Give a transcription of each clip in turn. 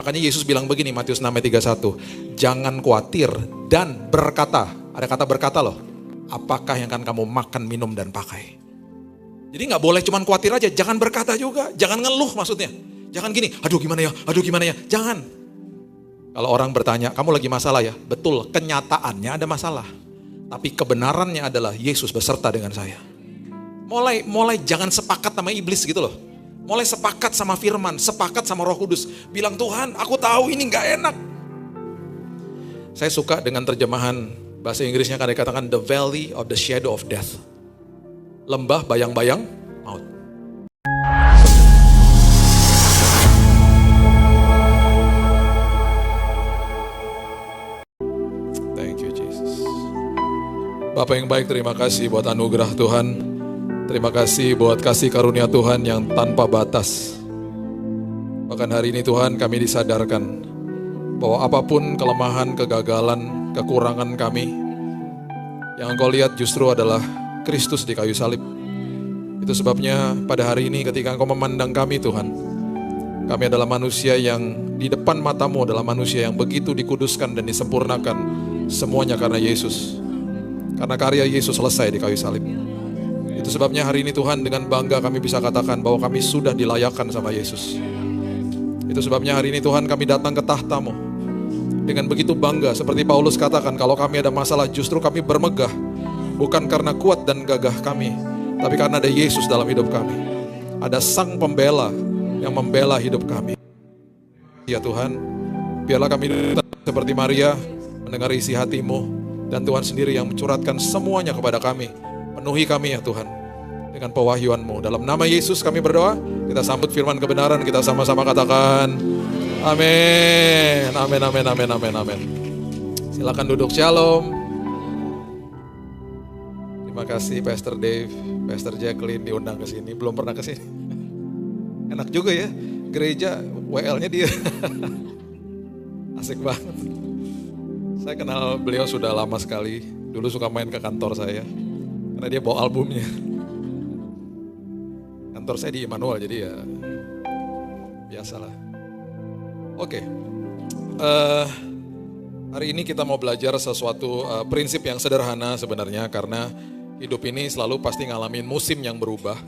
Makanya Yesus bilang begini, Matius 6 ayat 31. Jangan khawatir dan berkata. Ada kata berkata loh. Apakah yang akan kamu makan, minum, dan pakai. Jadi gak boleh cuman khawatir aja. Jangan berkata juga. Jangan ngeluh maksudnya. Jangan gini, aduh gimana ya. Jangan. Kalau orang bertanya, kamu lagi masalah ya? Betul, kenyataannya ada masalah. Tapi kebenarannya adalah Yesus beserta dengan saya. Mulai jangan sepakat sama iblis gitu loh. Mulai sepakat sama firman, sepakat sama Roh Kudus. Bilang, Tuhan aku tahu ini gak enak. Saya suka dengan terjemahan bahasa Inggrisnya kan dikatakan the valley of the shadow of death. Lembah bayang-bayang maut. Thank you Jesus. Bapak yang baik, terima kasih buat anugerah Tuhan. Terima kasih buat kasih karunia Tuhan yang tanpa batas. Bahkan hari ini Tuhan kami disadarkan bahwa apapun kelemahan, kegagalan, kekurangan kami, yang Engkau lihat justru adalah Kristus di kayu salib. Itu sebabnya pada hari ini ketika Engkau memandang kami Tuhan, kami adalah manusia yang di depan matamu adalah manusia yang begitu dikuduskan dan disempurnakan. Semuanya karena Yesus. Karena karya Yesus selesai di kayu salib. Itu sebabnya hari ini Tuhan dengan bangga kami bisa katakan bahwa kami sudah dilayakkan sama Yesus. Itu sebabnya hari ini Tuhan kami datang ke tahta-Mu dengan begitu bangga. Seperti Paulus katakan, kalau kami ada masalah justru kami bermegah. Bukan karena kuat dan gagah kami, tapi karena ada Yesus dalam hidup kami. Ada Sang Pembela yang membela hidup kami. Ya Tuhan, biarlah kami seperti Maria mendengar isi hati-Mu. Dan Tuhan sendiri yang mencurahkan semuanya kepada kami. Penuhi kami ya Tuhan dengan pewahyuan-Mu. Dalam nama Yesus kami berdoa. Kita sambut firman kebenaran. Kita sama-sama katakan amin. Amin, amin, amin, amin, amin. Silakan duduk. Shalom. Terima kasih Pastor Dave, Pastor Jacqueline diundang ke sini. Belum pernah ke sini. Enak juga ya. Gereja WL-nya dia. Asik banget. Saya kenal beliau sudah lama sekali. Dulu suka main ke kantor saya. Karena dia bawa albumnya. Kantor saya di Immanuel, jadi ya biasalah. Oke. Hari ini kita mau belajar sesuatu prinsip yang sederhana sebenarnya. Karena hidup ini selalu pasti ngalamin musim yang berubah.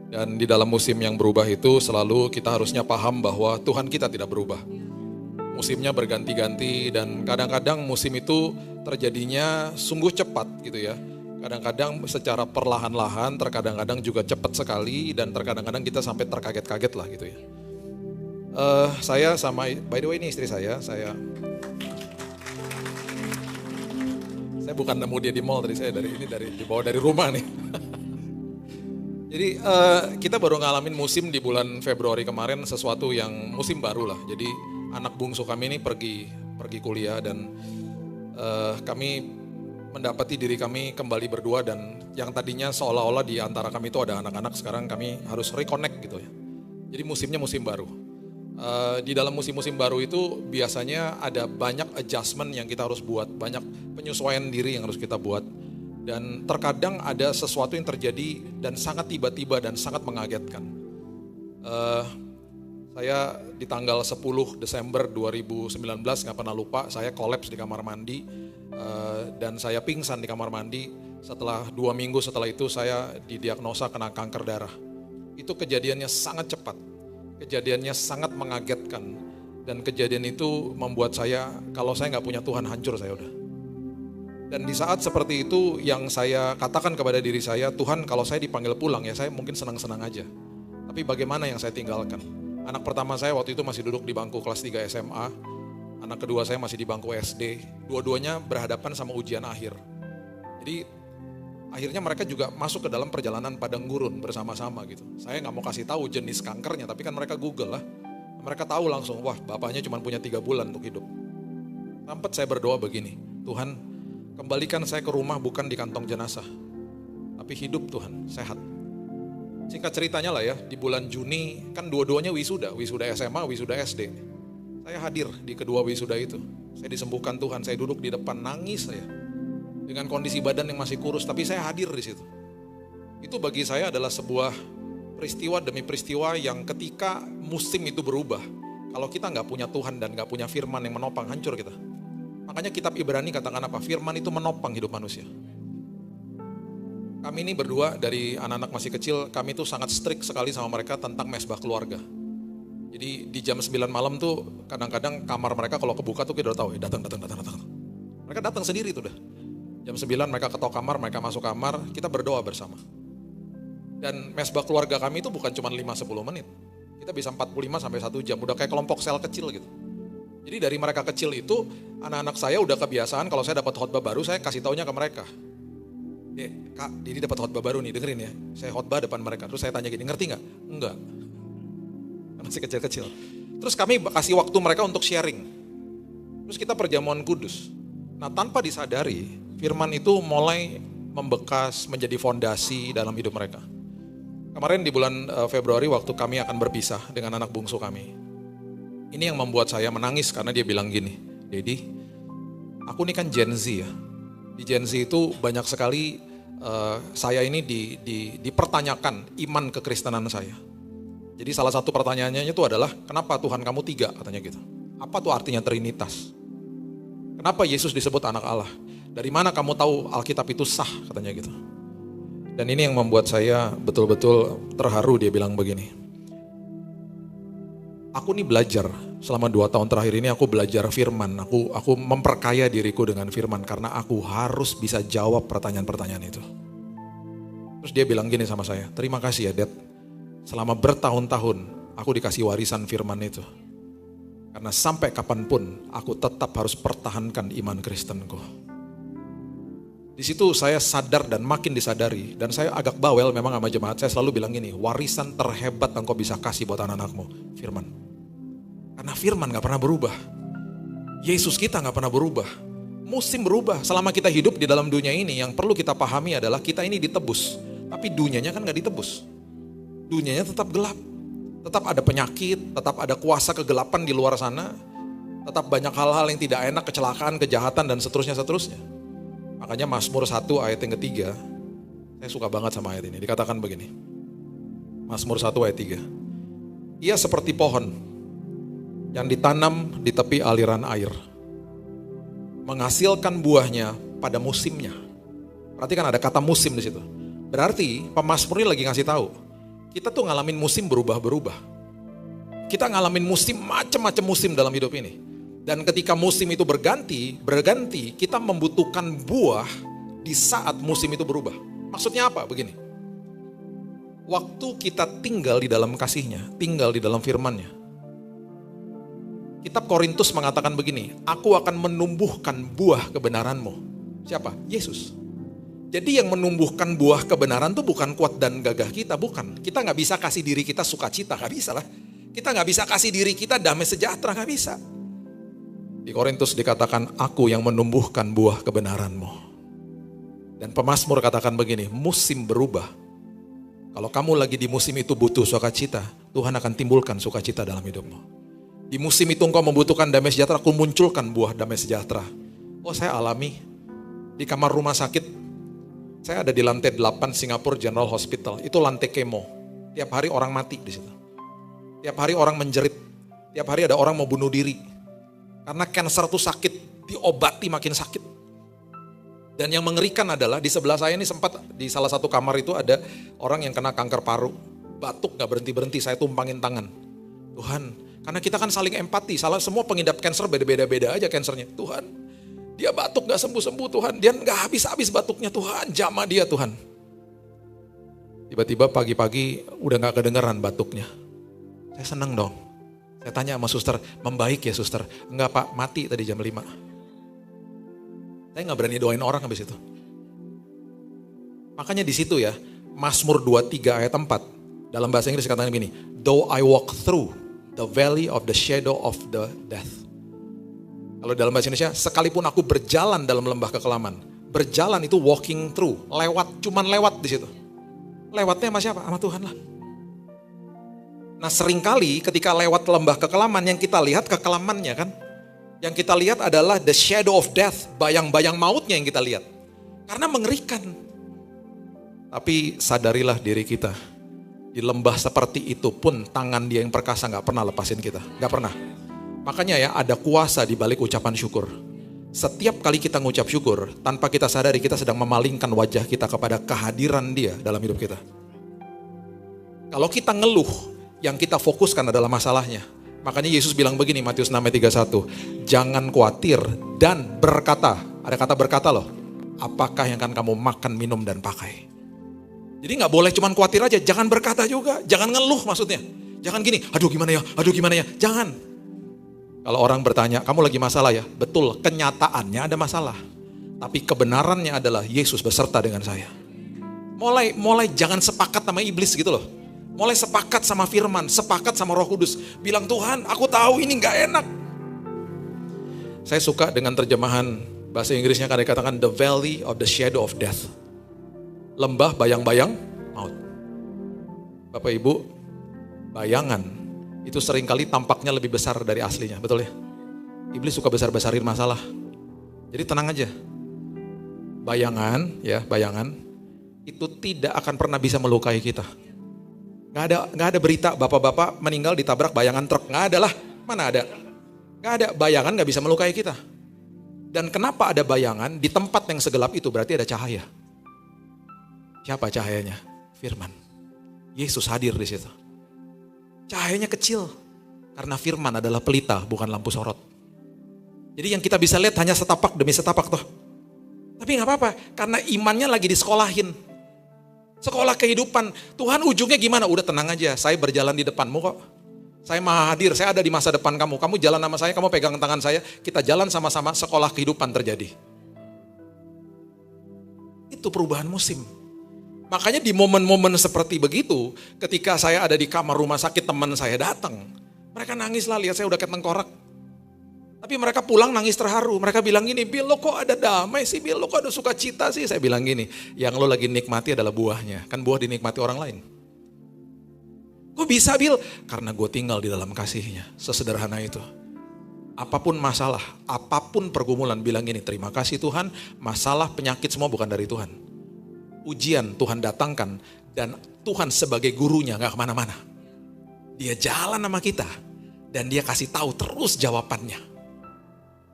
Dan di dalam musim yang berubah itu selalu kita harusnya paham bahwa Tuhan kita tidak berubah. Musimnya berganti-ganti dan kadang-kadang musim itu terjadinya sungguh cepat gitu ya. Kadang-kadang secara perlahan-lahan, terkadang-kadang juga cepat sekali, dan terkadang-kadang kita sampai terkaget-kaget lah gitu ya. Saya sama, by the way ini istri saya bukan nemu dia di mall tadi, saya dibawa dari rumah nih. Jadi kita baru ngalamin musim di bulan Februari kemarin, sesuatu yang musim baru lah. Jadi anak bungsu kami ini pergi kuliah dan kami mendapati diri kami kembali berdua, dan yang tadinya seolah-olah di antara kami itu ada anak-anak, sekarang kami harus reconnect gitu ya. Jadi musimnya musim baru. Di dalam musim-musim baru itu biasanya ada banyak adjustment yang kita harus buat, banyak penyesuaian diri yang harus kita buat. Dan terkadang ada sesuatu yang terjadi dan sangat tiba-tiba dan sangat mengagetkan. Saya di tanggal 10 Desember 2019, gak pernah lupa, saya kolaps di kamar mandi. Dan saya pingsan di kamar mandi. Setelah 2 minggu setelah itu saya didiagnosa kena kanker darah. Itu kejadiannya sangat cepat. Kejadiannya sangat mengagetkan. Dan kejadian itu membuat saya, kalau saya gak punya Tuhan hancur saya udah. Dan di saat seperti itu yang saya katakan kepada diri saya, Tuhan kalau saya dipanggil pulang ya saya mungkin senang-senang aja. Tapi bagaimana yang saya tinggalkan? Anak pertama saya waktu itu masih duduk di bangku kelas 3 SMA. Anak kedua saya masih di bangku SD. Dua-duanya berhadapan sama ujian akhir. Jadi akhirnya mereka juga masuk ke dalam perjalanan padang gurun bersama-sama gitu. Saya gak mau kasih tahu jenis kankernya, tapi kan mereka Google lah. Mereka tahu langsung, wah bapaknya cuma punya 3 bulan untuk hidup. Sampai saya berdoa begini, Tuhan kembalikan saya ke rumah bukan di kantong jenazah, tapi hidup Tuhan, sehat. Singkat ceritanya lah ya, di bulan Juni kan dua-duanya wisuda SMA, wisuda SD. Saya hadir di kedua wisuda itu. Saya disembuhkan Tuhan, saya duduk di depan nangis saya. Dengan kondisi badan yang masih kurus, tapi saya hadir di situ. Itu bagi saya adalah sebuah peristiwa demi peristiwa yang ketika musim itu berubah. Kalau kita nggak punya Tuhan dan nggak punya firman yang menopang, hancur kita. Makanya kitab Ibrani katakan apa? Firman itu menopang hidup manusia. Kami ini berdua dari anak-anak masih kecil, kami tuh sangat strict sekali sama mereka tentang mesbah keluarga. Jadi di jam 9 malam tuh kadang-kadang kamar mereka kalau kebuka tuh kita udah tahu, datang. Mereka datang sendiri tuh dah. Jam 9 mereka ketok kamar, mereka masuk kamar, kita berdoa bersama. Dan mesbah keluarga kami itu bukan cuma 5-10 menit. Kita bisa 45 sampai 1 jam, udah kayak kelompok sel kecil gitu. Jadi dari mereka kecil itu, anak-anak saya udah kebiasaan kalau saya dapat khotbah baru, saya kasih taunya ke mereka. Kak, Didi dapat khotbah baru nih, dengerin ya. Saya khotbah depan mereka, terus saya tanya gini, ngerti gak? Enggak. Masih kecil-kecil. Terus kami kasih waktu mereka untuk sharing. Terus kita perjamuan kudus. Nah tanpa disadari, firman itu mulai membekas menjadi fondasi dalam hidup mereka. Kemarin di bulan Februari waktu kami akan berpisah dengan anak bungsu kami. Ini yang membuat saya menangis karena dia bilang gini, Dedi, aku ini kan Gen Z ya. Di Gen Z itu banyak sekali saya ini dipertanyakan iman kekristenan saya. Jadi salah satu pertanyaannya itu adalah, kenapa Tuhan kamu 3 katanya gitu. Apa tuh artinya Trinitas? Kenapa Yesus disebut anak Allah? Dari mana kamu tahu Alkitab itu sah katanya gitu. Dan ini yang membuat saya betul-betul terharu, dia bilang begini. Aku nih belajar, selama 2 tahun terakhir ini aku belajar firman. Aku memperkaya diriku dengan firman karena aku harus bisa jawab pertanyaan-pertanyaan itu. Terus dia bilang gini sama saya, terima kasih ya Dad. Selama bertahun-tahun aku dikasih warisan firman itu. Karena sampai kapanpun aku tetap harus pertahankan iman Kristenku. Di situ saya sadar dan makin disadari, dan saya agak bawel memang sama jemaat, saya selalu bilang gini, warisan terhebat yang kau bisa kasih buat anak-anakmu, firman. Karena firman gak pernah berubah. Yesus kita gak pernah berubah. Musim berubah, selama kita hidup di dalam dunia ini, yang perlu kita pahami adalah kita ini ditebus. Tapi dunianya kan gak ditebus. Dunianya tetap gelap. Tetap ada penyakit, tetap ada kuasa kegelapan di luar sana. Tetap banyak hal-hal yang tidak enak, kecelakaan, kejahatan, dan seterusnya. Makanya Mazmur 1 ayat yang ketiga, saya suka banget sama ayat ini. Dikatakan begini, Mazmur 1 ayat 3. Ia seperti pohon yang ditanam di tepi aliran air, menghasilkan buahnya pada musimnya. Perhatikan ada kata musim di situ. Berarti pemazmur ini lagi ngasih tahu, kita tuh ngalamin musim berubah-berubah. Kita ngalamin musim, macam-macam musim dalam hidup ini. Dan ketika musim itu berganti, kita membutuhkan buah di saat musim itu berubah. Maksudnya apa? Begini. Waktu kita tinggal di dalam kasih-Nya, tinggal di dalam firman-Nya. Kitab Korintus mengatakan begini, aku akan menumbuhkan buah kebenaranmu. Siapa? Yesus. Jadi yang menumbuhkan buah kebenaran itu bukan kuat dan gagah kita, bukan. Kita gak bisa kasih diri kita sukacita, gak bisa lah. Kita gak bisa kasih diri kita damai sejahtera, gak bisa. Di Korintus dikatakan, aku yang menumbuhkan buah kebenaranmu. Dan pemazmur katakan begini, musim berubah. Kalau kamu lagi di musim itu butuh sukacita, Tuhan akan timbulkan sukacita dalam hidupmu. Di musim itu engkau membutuhkan damai sejahtera, aku munculkan buah damai sejahtera. Oh saya alami, di kamar rumah sakit, saya ada di lantai 8 Singapore General Hospital, itu lantai kemo. Tiap hari orang mati di situ. Tiap hari orang menjerit, tiap hari ada orang mau bunuh diri. Karena kanker itu sakit, diobati makin sakit. Dan yang mengerikan adalah di sebelah saya ini sempat di salah satu kamar itu ada orang yang kena kanker paru. Batuk gak berhenti-berhenti, saya tumpangin tangan. Tuhan, karena kita kan saling empati, semua pengidap kanker beda-beda aja kansernya. Tuhan, dia batuk gak sembuh-sembuh Tuhan, dia gak habis-habis batuknya Tuhan, jamah dia Tuhan. Tiba-tiba pagi-pagi udah gak kedengeran batuknya. Saya seneng dong. Saya tanya sama suster, membaik ya suster? Enggak Pak, mati tadi jam 5. Saya gak berani doain orang habis itu. Makanya di situ ya, Mazmur 23 ayat 4. Dalam bahasa Inggris katanya begini, though I walk through the valley of the shadow of the death. Kalau dalam bahasa Indonesia, sekalipun aku berjalan dalam lembah kekelaman. Berjalan itu walking through, lewat, cuman lewat di situ. Lewatnya sama siapa? Sama Tuhan lah. Nah seringkali ketika lewat lembah kekelaman yang kita lihat kekelamannya kan. Yang kita lihat adalah the shadow of death, bayang-bayang mautnya yang kita lihat. Karena mengerikan. Tapi sadarilah diri kita. Di lembah seperti itu pun tangan dia yang perkasa gak pernah lepasin kita. Gak pernah. Makanya ya ada kuasa di balik ucapan syukur. Setiap kali kita ngucap syukur, tanpa kita sadari kita sedang memalingkan wajah kita kepada kehadiran dia dalam hidup kita. Kalau kita ngeluh, yang kita fokuskan adalah masalahnya. Makanya Yesus bilang begini, Matius 6:31. Jangan khawatir dan berkata. Ada kata berkata loh. Apakah yang akan kamu makan, minum, dan pakai. Jadi gak boleh cuman khawatir aja, jangan berkata juga. Jangan ngeluh maksudnya. Jangan gini, aduh gimana ya, jangan. Kalau orang bertanya, kamu lagi masalah ya? Betul, kenyataannya ada masalah. Tapi kebenarannya adalah Yesus beserta dengan saya. Mulai jangan sepakat sama iblis gitu loh. Mulai sepakat sama firman, sepakat sama Roh Kudus. Bilang, Tuhan aku tahu ini gak enak. Saya suka dengan terjemahan bahasa Inggrisnya kan dikatakan the valley of the shadow of death. Lembah bayang-bayang maut. Bapak Ibu, bayangan itu seringkali tampaknya lebih besar dari aslinya, betul ya? Iblis suka besar-besarin masalah. Jadi tenang aja. Bayangan itu tidak akan pernah bisa melukai kita. Gak ada berita bapak-bapak meninggal ditabrak bayangan truk. Gak ada lah, mana ada. Gak ada, bayangan gak bisa melukai kita. Dan kenapa ada bayangan di tempat yang segelap itu berarti ada cahaya. Siapa cahayanya? Firman. Yesus hadir di situ. Cahayanya kecil karena firman adalah pelita bukan lampu sorot. Jadi yang kita bisa lihat hanya setapak demi setapak toh. Tapi gak apa-apa karena imannya lagi disekolahin. Sekolah kehidupan. Tuhan ujungnya gimana? Udah tenang aja, saya berjalan di depanmu kok. Saya maha hadir, saya ada di masa depan kamu. Kamu jalan sama saya, kamu pegang tangan saya. Kita jalan sama-sama, sekolah kehidupan terjadi. Itu perubahan musim. Makanya di momen-momen seperti begitu, ketika saya ada di kamar rumah sakit, teman saya datang. Mereka nangis lah, lihat saya udah kayak tengkorak. Tapi mereka pulang nangis terharu. Mereka bilang gini, Bill lo kok ada damai sih, Bill lo kok ada sukacita sih. Saya bilang gini, yang lo lagi nikmati adalah buahnya. Kan buah dinikmati orang lain. Kok bisa Bill? Karena gue tinggal di dalam kasihnya. Sesederhana itu. Apapun masalah, apapun pergumulan, bilang gini, terima kasih Tuhan, masalah penyakit semua bukan dari Tuhan. Ujian Tuhan datangkan dan Tuhan sebagai gurunya gak kemana-mana. Dia jalan sama kita dan dia kasih tahu terus jawabannya.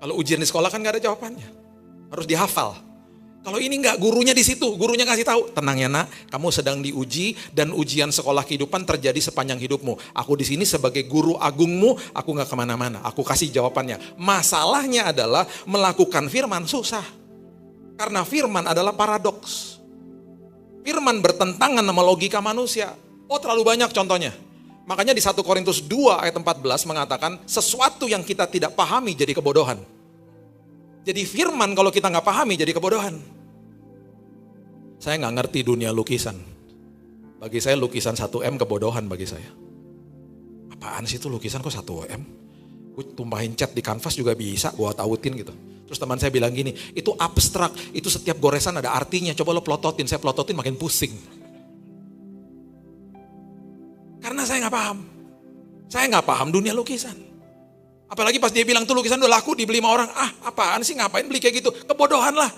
Kalau ujian di sekolah kan gak ada jawabannya. Harus dihafal. Kalau ini enggak, gurunya di situ, gurunya kasih tahu, tenang ya nak, kamu sedang diuji dan ujian sekolah kehidupan terjadi sepanjang hidupmu. Aku di sini sebagai guru agungmu, aku enggak kemana-mana, aku kasih jawabannya. Masalahnya adalah melakukan firman susah, karena firman adalah paradoks. Firman bertentangan sama logika manusia. Oh terlalu banyak contohnya. Makanya di 1 Korintus 2 ayat 14 mengatakan sesuatu yang kita tidak pahami jadi kebodohan. Jadi firman kalau kita gak pahami jadi kebodohan. Saya gak ngerti dunia lukisan. Bagi saya lukisan 1M kebodohan bagi saya. Apaan sih itu lukisan kok 1M? Gue tumpahin cat di kanvas juga bisa, gue tautin gitu. Terus teman saya bilang gini, itu abstrak, itu setiap goresan ada artinya. Coba lo plototin, saya plototin makin pusing. Karena saya gak paham. Saya gak paham dunia lukisan. Apalagi pas dia bilang tuh lukisan udah laku dibeli sama orang. Apaan sih ngapain beli kayak gitu? Kebodohan lah.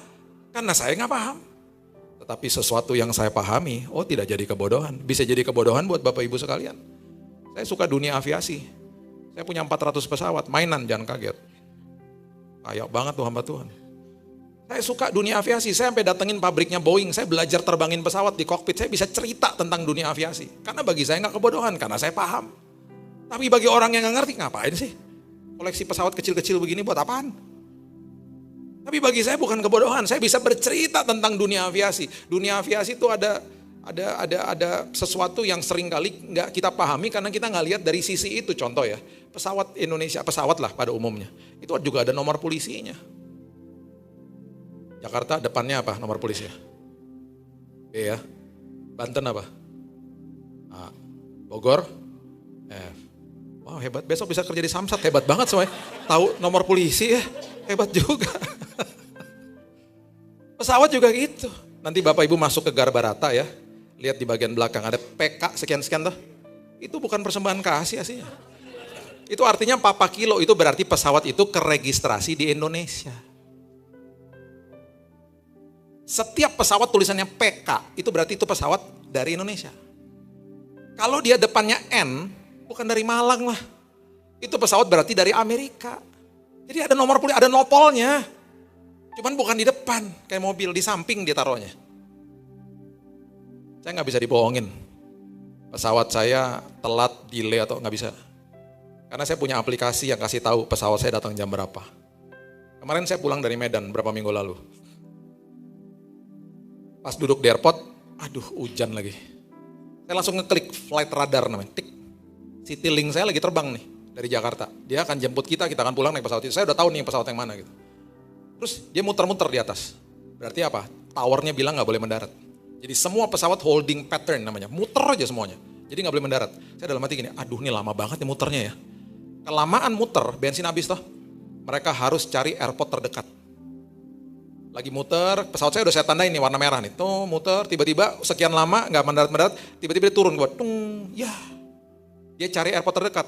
Karena saya gak paham. Tetapi sesuatu yang saya pahami, oh tidak jadi kebodohan. Bisa jadi kebodohan buat Bapak Ibu sekalian. Saya suka dunia aviasi. Saya punya 400 pesawat, mainan jangan kaget. Kayak banget tuh hamba Tuhan. Saya suka dunia aviasi, saya sampai datengin pabriknya Boeing. Saya belajar terbangin pesawat di kokpit, saya bisa cerita tentang dunia aviasi. Karena bagi saya gak kebodohan, karena saya paham. Tapi bagi orang yang gak ngerti, ngapain sih? Koleksi pesawat kecil-kecil begini buat apaan? Tapi bagi saya bukan kebodohan, saya bisa bercerita tentang dunia aviasi. Dunia aviasi itu ada sesuatu yang seringkali nggak kita pahami karena kita nggak lihat dari sisi itu. Contoh ya, pesawat Indonesia, pesawat lah pada umumnya, itu juga ada nomor polisinya. Jakarta depannya apa nomor polisinya? B ya. Banten apa? A. Bogor F. Wow hebat, besok bisa kerja di Samsat, hebat banget soalnya. Tahu nomor polisi ya, hebat juga. Pesawat juga gitu. Nanti Bapak Ibu masuk ke Garbarata ya, lihat di bagian belakang ada PK sekian-sekian tuh. Itu bukan persembahan kasih aslinya. Itu artinya papa kilo, itu berarti pesawat itu keregistrasi di Indonesia. Setiap pesawat tulisannya PK, itu berarti itu pesawat dari Indonesia. Kalau dia depannya N, bukan dari Malang lah. Itu pesawat berarti dari Amerika. Jadi ada nomor polisi, ada nopolnya. Cuman bukan di depan, kayak mobil, di samping dia taruhnya. Saya nggak bisa dibohongin. Pesawat saya telat, delay atau nggak bisa. Karena saya punya aplikasi yang kasih tahu pesawat saya datang jam berapa. Kemarin saya pulang dari Medan berapa minggu lalu. Pas duduk di airport, aduh hujan lagi. Saya langsung ngeklik flight radar namanya, tik. Citylink saya lagi terbang nih dari Jakarta. Dia akan jemput kita akan pulang naik pesawat itu. Saya udah tahu nih pesawat yang mana gitu. Terus dia muter-muter di atas. Berarti apa? Towernya bilang nggak boleh mendarat. Jadi semua pesawat holding pattern namanya, muter aja semuanya. Jadi nggak boleh mendarat. Saya dalam hati gini, aduh ini lama banget nih muternya ya. Kelamaan muter, bensin habis toh. Mereka harus cari airport terdekat. Lagi muter, pesawat saya udah saya tandain nih warna merah nih. Tuh muter, tiba-tiba sekian lama nggak mendarat-mendarat, tiba-tiba dia turun buat tung, ya. Dia cari airport terdekat.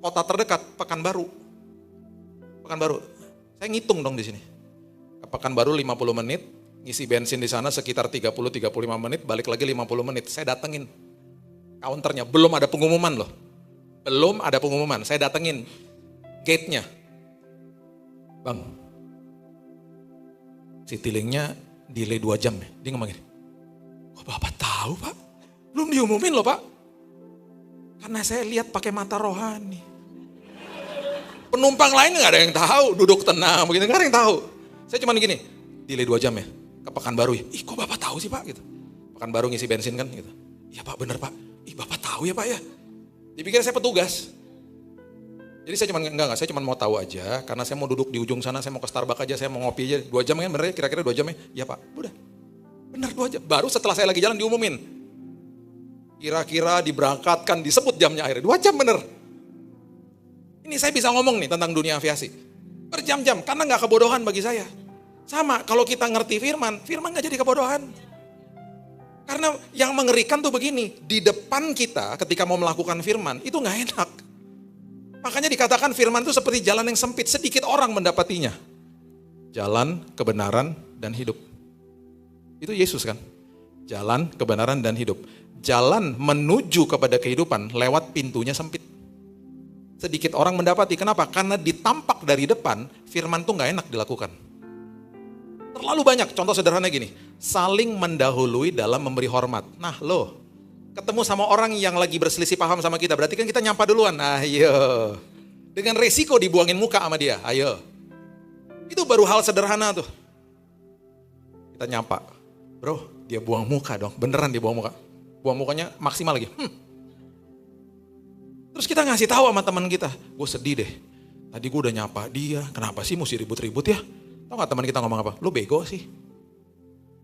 Kota terdekat, Pekanbaru. Pekanbaru. Saya ngitung dong di sini. Ke Pekanbaru 50 menit, ngisi bensin di sana sekitar 30-35 menit, balik lagi 50 menit. Saya datengin counternya, belum ada pengumuman loh. Belum ada pengumuman, saya datengin gate-nya. Bang, Citylink-nya delay 2 jam ya. Dia ngomong gini, kok Bapak tahu Pak? Belum diumumin loh Pak. Karena saya lihat pakai mata rohani. Penumpang lain gak ada yang tahu, duduk tenang begitu, gak ada yang tahu. Saya cuma gini, delay 2 jam ya, ke Pekanbaru ya. Ih kok Bapak tahu sih Pak gitu. Pekanbaru ngisi bensin kan gitu. Iya Pak bener Pak, ih Bapak tahu ya Pak ya. Dipikir saya petugas. Jadi saya cuma mau tahu aja, karena saya mau duduk di ujung sana, saya mau ke Starbucks aja, saya mau ngopi aja. 2 jam kan bener ya, kira-kira 2 jam ya? Iya Pak, udah. Bener 2 jam. Baru setelah saya lagi jalan diumumin. Kira-kira diberangkatkan, disebut jamnya akhirnya. 2 jam bener. Ini saya bisa ngomong nih tentang dunia aviasi. Berjam-jam, karena gak kebodohan bagi saya. Sama, kalau kita ngerti firman gak jadi kebodohan. Karena yang mengerikan tuh begini, di depan kita ketika mau melakukan firman, itu gak enak. Makanya dikatakan firman itu seperti jalan yang sempit, sedikit orang mendapatinya. Jalan, kebenaran, dan hidup. Itu Yesus kan? Jalan, kebenaran, dan hidup. Jalan menuju kepada kehidupan lewat pintunya sempit. Sedikit orang mendapati, kenapa? Karena ditampak dari depan, firman itu gak enak dilakukan. Terlalu banyak, contoh sederhana gini, saling mendahului dalam memberi hormat. Nah loh, ketemu sama orang yang lagi berselisih paham sama kita, berarti kan kita nyapa duluan. Ayo. Dengan resiko dibuangin muka sama dia, ayo. Itu baru hal sederhana tuh. Kita nyapa. Bro, dia buang muka dong, beneran dia buang muka. Buang mukanya maksimal lagi. Terus kita ngasih tahu sama teman kita, gue sedih deh. Tadi gue udah nyapa dia, kenapa sih mesti ribut-ribut ya? Tahu gak teman kita ngomong apa? Lu bego sih.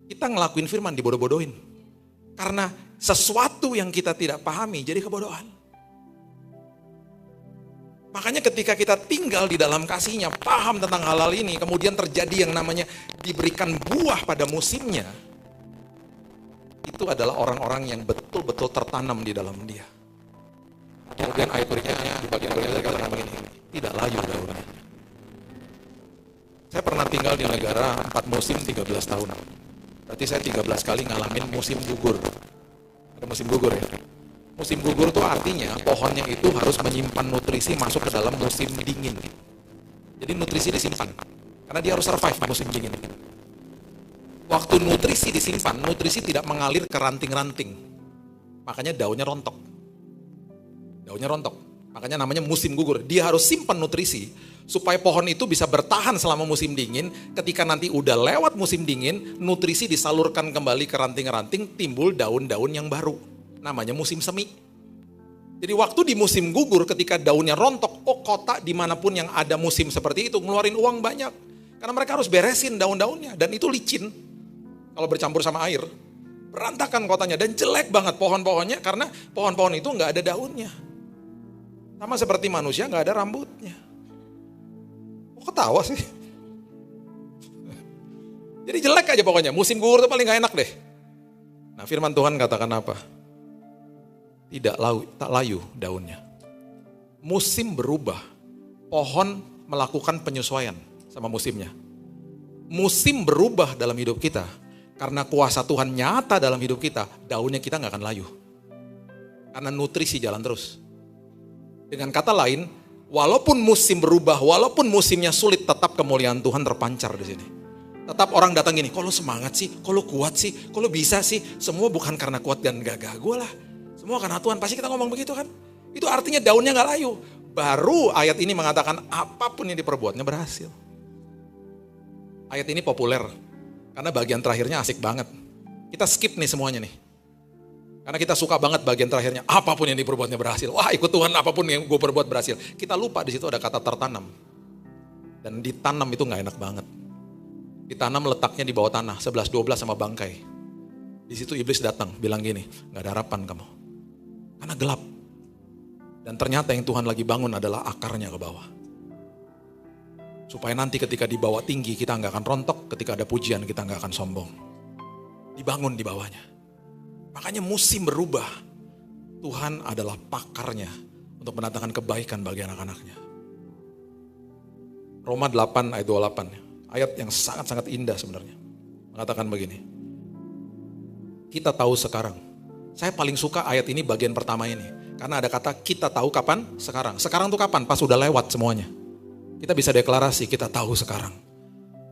Kita ngelakuin firman dibodoh-bodohin. Karena sesuatu yang kita tidak pahami jadi kebodohan. Makanya ketika kita tinggal di dalam kasihnya, paham tentang hal-hal ini, kemudian terjadi yang namanya diberikan buah pada musimnya, itu adalah orang-orang yang betul-betul tertanam di dalam dia. Kemudian ayat berikutnya di bagian berikutnya dikatakan begini, tidak layu daunnya. Saya pernah tinggal di negara 4 musim 13 tahun. Berarti saya 13 kali ngalamin musim gugur. Ada musim gugur ya. Musim gugur itu artinya pohonnya itu harus menyimpan nutrisi masuk ke dalam musim dingin. Jadi nutrisi disimpan. Karena dia harus survive di musim dingin. Waktu nutrisi disimpan, nutrisi tidak mengalir ke ranting-ranting. Makanya daunnya rontok. Daunnya rontok. Makanya namanya musim gugur. Dia harus simpan nutrisi supaya pohon itu bisa bertahan selama musim dingin. Ketika nanti udah lewat musim dingin, nutrisi disalurkan kembali ke ranting-ranting, timbul daun-daun yang baru. Namanya musim semi. Jadi waktu di musim gugur ketika daunnya rontok, kota dimanapun yang ada musim seperti itu ngeluarin uang banyak. Karena mereka harus beresin daun-daunnya dan itu licin. Kalau bercampur sama air, berantakan kotanya dan jelek banget pohon-pohonnya karena pohon-pohon itu nggak ada daunnya. Sama seperti manusia nggak ada rambutnya. Kok ketawa sih? Jadi jelek aja pokoknya. Musim gugur itu paling gak enak deh. Nah firman Tuhan katakan apa? Tak layu daunnya. Musim berubah. Pohon melakukan penyesuaian sama musimnya. Musim berubah dalam hidup kita. Karena kuasa Tuhan nyata dalam hidup kita, daunnya kita gak akan layu. Karena nutrisi jalan terus. Dengan kata lain, walaupun musim berubah, walaupun musimnya sulit, tetap kemuliaan Tuhan terpancar di sini. Tetap orang datang gini, kok lo semangat sih, kok lo kuat sih, kok lo bisa sih. Semua bukan karena kuat dan gagah gue lah. Semua karena Tuhan, pasti kita ngomong begitu kan. Itu artinya daunnya gak layu. Baru ayat ini mengatakan apapun yang diperbuatnya berhasil. Ayat ini populer, karena bagian terakhirnya asik banget. Kita skip nih semuanya nih. Karena kita suka banget bagian terakhirnya, apapun yang diperbuatnya berhasil. Wah ikut Tuhan, apapun yang gue perbuat berhasil. Kita lupa di situ ada kata tertanam. Dan ditanam itu gak enak banget. Ditanam letaknya di bawah tanah, 11-12 sama bangkai. Di situ iblis datang, bilang gini, gak ada harapan kamu. Karena gelap. Dan ternyata yang Tuhan lagi bangun adalah akarnya ke bawah. Supaya nanti ketika dibawa tinggi kita gak akan rontok, ketika ada pujian kita gak akan sombong. Dibangun di bawahnya. Makanya musim berubah. Tuhan adalah pakarnya untuk mendatangkan kebaikan bagi anak-anaknya. Roma 8 ayat 28. Ayat yang sangat-sangat indah sebenarnya. Mengatakan begini. Kita tahu sekarang. Saya paling suka ayat ini bagian pertama ini. Karena ada kata kita tahu kapan? Sekarang. Sekarang tuh kapan? Pas udah lewat semuanya. Kita bisa deklarasi kita tahu sekarang.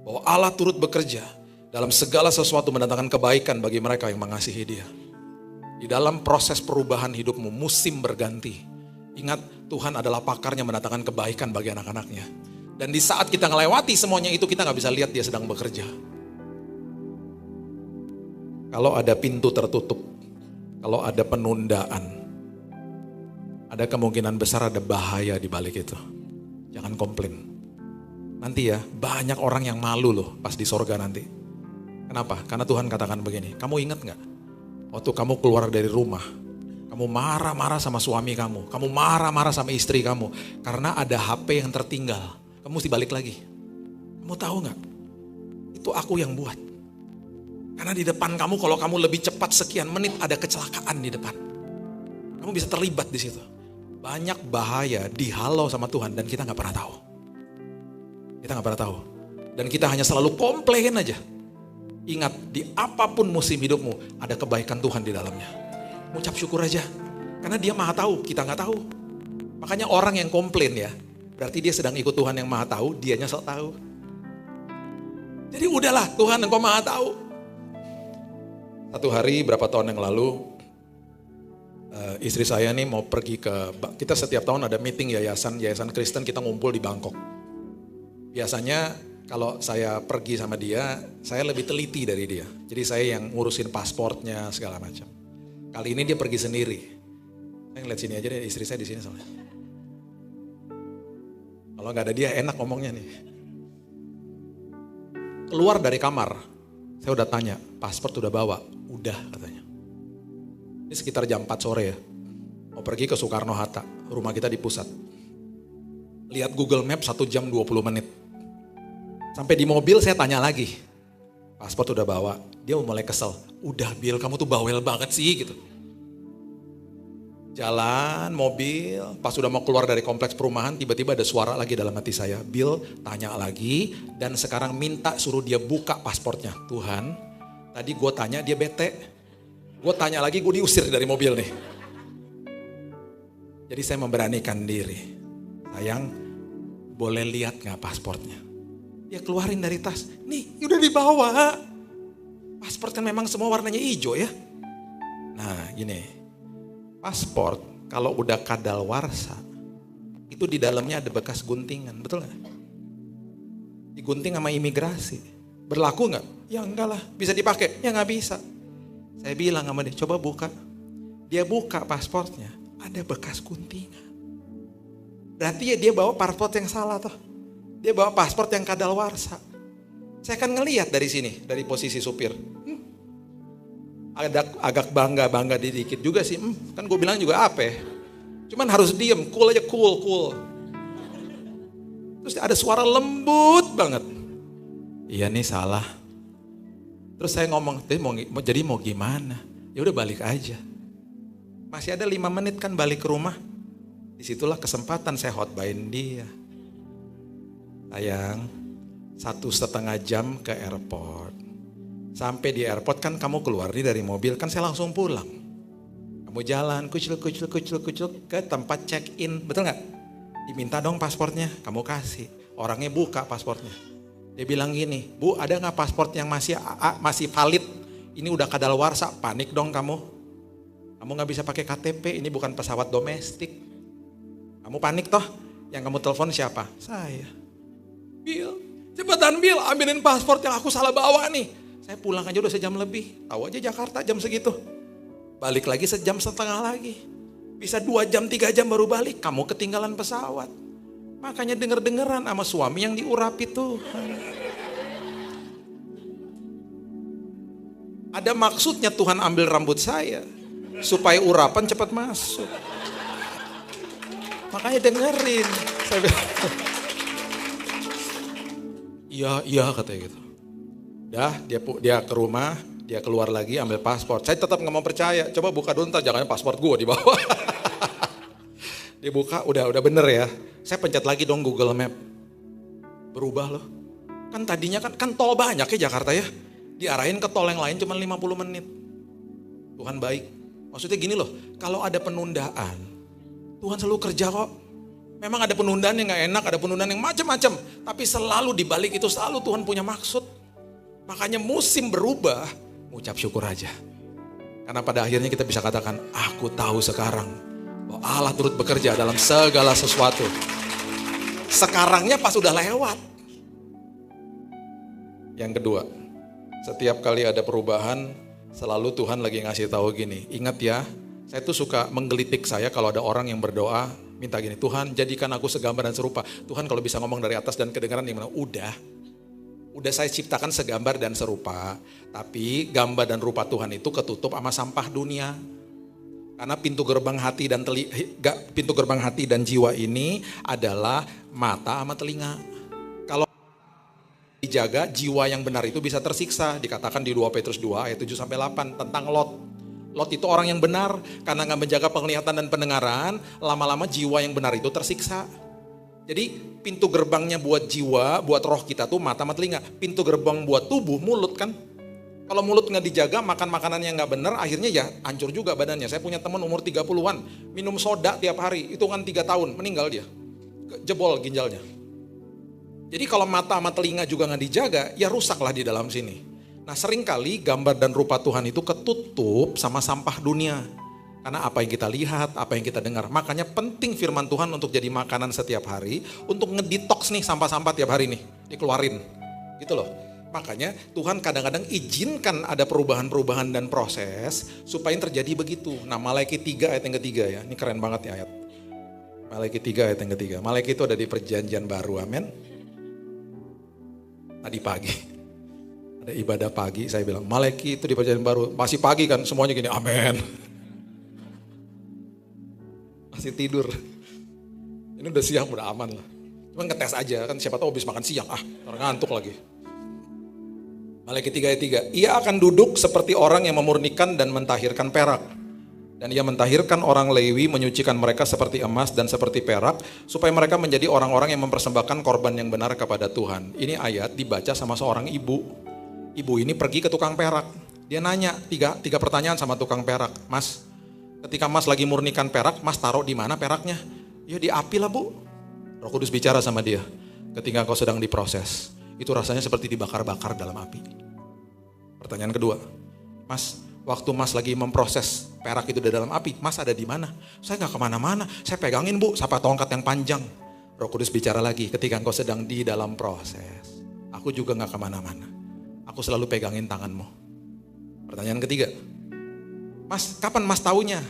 Bahwa Allah turut bekerja dalam segala sesuatu mendatangkan kebaikan bagi mereka yang mengasihi Dia. Di dalam proses perubahan hidupmu, musim berganti. Ingat, Tuhan adalah pakarnya mendatangkan kebaikan bagi anak-anaknya. Dan di saat kita ngelewati semuanya itu, kita gak bisa lihat Dia sedang bekerja. Kalau ada pintu tertutup, kalau ada penundaan, ada kemungkinan besar ada bahaya di balik itu. Jangan komplain. Nanti ya, banyak orang yang malu loh pas di sorga nanti. Kenapa? Karena Tuhan katakan begini, kamu ingat gak? Waktu kamu keluar dari rumah, kamu marah-marah sama suami kamu marah-marah sama istri kamu, karena ada HP yang tertinggal, kamu mesti balik lagi. Kamu tahu gak? Itu aku yang buat. Karena di depan kamu, kalau kamu lebih cepat sekian menit, ada kecelakaan di depan. Kamu bisa terlibat di situ. Banyak bahaya dihalau sama Tuhan dan kita gak pernah tahu. Kita gak pernah tahu. Dan kita hanya selalu komplain aja. Ingat, di apapun musim hidupmu, ada kebaikan Tuhan di dalamnya. Ucap syukur aja. Karena Dia maha tahu, kita gak tahu. Makanya orang yang komplain ya, berarti dia sedang ikut Tuhan yang maha tahu, dianya sok tahu. Jadi udahlah, Tuhan engkau maha tahu. Satu hari berapa tahun yang lalu, istri saya nih mau pergi kita setiap tahun ada meeting yayasan Kristen, kita ngumpul di Bangkok. Biasanya kalau saya pergi sama dia, saya lebih teliti dari dia. Jadi saya yang ngurusin pasportnya segala macam. Kali ini dia pergi sendiri. Saya ngeliat sini aja deh, istri saya di sini soalnya. Kalau nggak ada dia enak ngomongnya nih. Keluar dari kamar, saya udah tanya, paspor udah bawa? Udah katanya. Ini sekitar jam 4 sore ya. Mau pergi ke Soekarno-Hatta, rumah kita di pusat. Lihat Google Maps 1 jam 20 menit. Sampai di mobil saya tanya lagi, paspor udah bawa? Dia mulai kesel, udah Bil kamu tuh bawel banget sih gitu. Jalan mobil, pas udah mau keluar dari kompleks perumahan, tiba-tiba ada suara lagi dalam hati saya. Bil tanya lagi dan sekarang minta suruh dia buka pasportnya. Tuhan, tadi gue tanya dia bete. Gue tanya lagi gue diusir dari mobil nih. Jadi saya memberanikan diri. Sayang, boleh lihat gak pasportnya? Dia keluarin dari tas. Nih udah dibawa. Paspor kan memang semua warnanya hijau ya. Nah gini. Paspor kalau udah kadaluarsa. Itu di dalamnya ada bekas guntingan. Betul gak? Digunting sama imigrasi. Berlaku gak? Ya enggak lah. Bisa dipakai? Ya gak bisa. Saya bilang sama dia, coba buka. Dia buka pasportnya. Ada bekas guntingan. Berarti ya dia bawa paspor yang salah toh. Dia bawa paspor yang kadaluarsa. Saya kan ngelihat dari sini, dari posisi supir. Agak bangga dikit juga sih. Kan gue bilang juga apa ya. Cuman harus diem, cool aja, cool. Terus ada suara lembut banget. Iya nih salah. Terus saya ngomong, jadi mau gimana? Ya udah balik aja. Masih ada 5 menit kan balik ke rumah. Disitulah kesempatan saya hotbain dia. Sayang, 1,5 jam ke airport. Sampai di airport kan kamu keluar nih dari mobil, kan saya langsung pulang. Kamu Kamu jalan kucil ke tempat check-in, betul nggak? Diminta dong pasportnya, kamu kasih. Orangnya buka pasportnya. Dia bilang gini, Bu ada nggak pasport yang masih valid? Ini udah kadaluarsa, panik dong kamu. Kamu nggak bisa pakai KTP, ini bukan pesawat domestik. Kamu panik toh? Yang kamu telepon siapa? Saya. Bill, cepetan Bill, ambilin pasport yang aku salah bawa nih. Saya pulang aja udah sejam lebih, tahu aja Jakarta jam segitu. Balik lagi sejam setengah lagi. Bisa 2 jam, 3 jam baru balik. Kamu ketinggalan pesawat. Makanya denger-dengeran sama suami yang diurap itu. Ada maksudnya Tuhan ambil rambut saya. Supaya urapan cepat masuk. Makanya dengerin. Saya bilang, iya katanya gitu. Dah dia ke rumah. Dia keluar lagi ambil paspor. Saya tetap gak mau percaya. Coba buka dulu ntar jangan paspor gue di bawah. Dia buka udah bener ya. Saya pencet lagi dong Google Map. Berubah loh. Kan tadinya kan tol banyak ya Jakarta ya. Diarahin ke tol yang lain cuma 50 menit. Tuhan baik. Maksudnya gini loh. Kalau ada penundaan. Tuhan selalu kerja kok. Memang ada penundaan yang gak enak. Ada penundaan yang macam-macam. Tapi selalu dibalik itu selalu Tuhan punya maksud. Makanya musim berubah. Ucap syukur aja. Karena pada akhirnya kita bisa katakan, aku tahu sekarang bahwa Allah turut bekerja dalam segala sesuatu. Sekarangnya pas udah lewat. Yang kedua, setiap kali ada perubahan, selalu Tuhan lagi ngasih tahu gini. Ingat ya, saya tuh suka menggelitik saya kalau ada orang yang berdoa, minta gini, Tuhan jadikan aku segambar dan serupa. Tuhan kalau bisa ngomong dari atas dan kedengaran yang mana, Udah saya ciptakan segambar dan serupa, tapi gambar dan rupa Tuhan itu ketutup sama sampah dunia. Karena pintu gerbang hati dan jiwa ini adalah mata sama telinga. Kalau dijaga, jiwa yang benar itu bisa tersiksa. Dikatakan di 2 Petrus 2 ayat 7-8 tentang Lot. Lot itu orang yang benar, karena gak menjaga penglihatan dan pendengaran, lama-lama jiwa yang benar itu tersiksa. Jadi pintu gerbangnya buat jiwa, buat roh kita tuh mata sama telinga. Pintu gerbang buat tubuh, mulut kan. Kalau mulut gak dijaga, makan makanan yang gak benar, akhirnya ya hancur juga badannya. Saya punya teman umur 30-an, minum soda tiap hari, itu kan 3 tahun, meninggal dia. Jebol ginjalnya. Jadi kalau mata sama telinga juga gak dijaga, ya rusaklah di dalam sini. Nah seringkali gambar dan rupa Tuhan itu ketutup sama sampah dunia. Karena apa yang kita lihat, apa yang kita dengar. Makanya penting firman Tuhan untuk jadi makanan setiap hari. Untuk ngedetox nih sampah-sampah tiap hari nih. Dikeluarin. Gitu loh. Makanya Tuhan kadang-kadang izinkan ada perubahan-perubahan dan proses. Supaya yang terjadi begitu. Nah Malaiki 3 ayat yang ketiga ya. Ini keren banget ya ayat. Malaiki 3 ayat yang ketiga. Malaiki itu ada di perjanjian baru, amin. Tadi pagi. Ada ibadah pagi, saya bilang Malaiki itu di perjanjian baru. Masih pagi kan, semuanya gini, amin. Masih tidur. Ini udah siang, udah aman lah. Cuma ngetes aja kan, siapa tahu habis makan siang, ngantuk lagi. Malaiki 3 ayat 3. Ia akan duduk seperti orang yang memurnikan dan mentahirkan perak. Dan ia mentahirkan orang Lewi, menyucikan mereka seperti emas dan seperti perak, supaya mereka menjadi orang-orang yang mempersembahkan korban yang benar kepada Tuhan. Ini ayat dibaca sama seorang ibu. Ibu ini pergi ke tukang perak. Dia nanya tiga pertanyaan sama tukang perak. Mas, ketika Mas lagi murnikan perak, Mas taruh di mana peraknya? Ya di api lah Bu. Roh Kudus bicara sama dia. Ketika kau sedang diproses, itu rasanya seperti dibakar-bakar dalam api. Pertanyaan kedua, Mas, waktu Mas lagi memproses perak itu di dalam api, Mas ada di mana? Saya gak kemana-mana, saya pegangin Bu, sampai tongkat yang panjang. Roh Kudus bicara lagi, ketika engkau sedang di dalam proses, aku juga gak kemana-mana. Aku selalu pegangin tanganmu. Pertanyaan ketiga, Mas, kapan Mas taunya?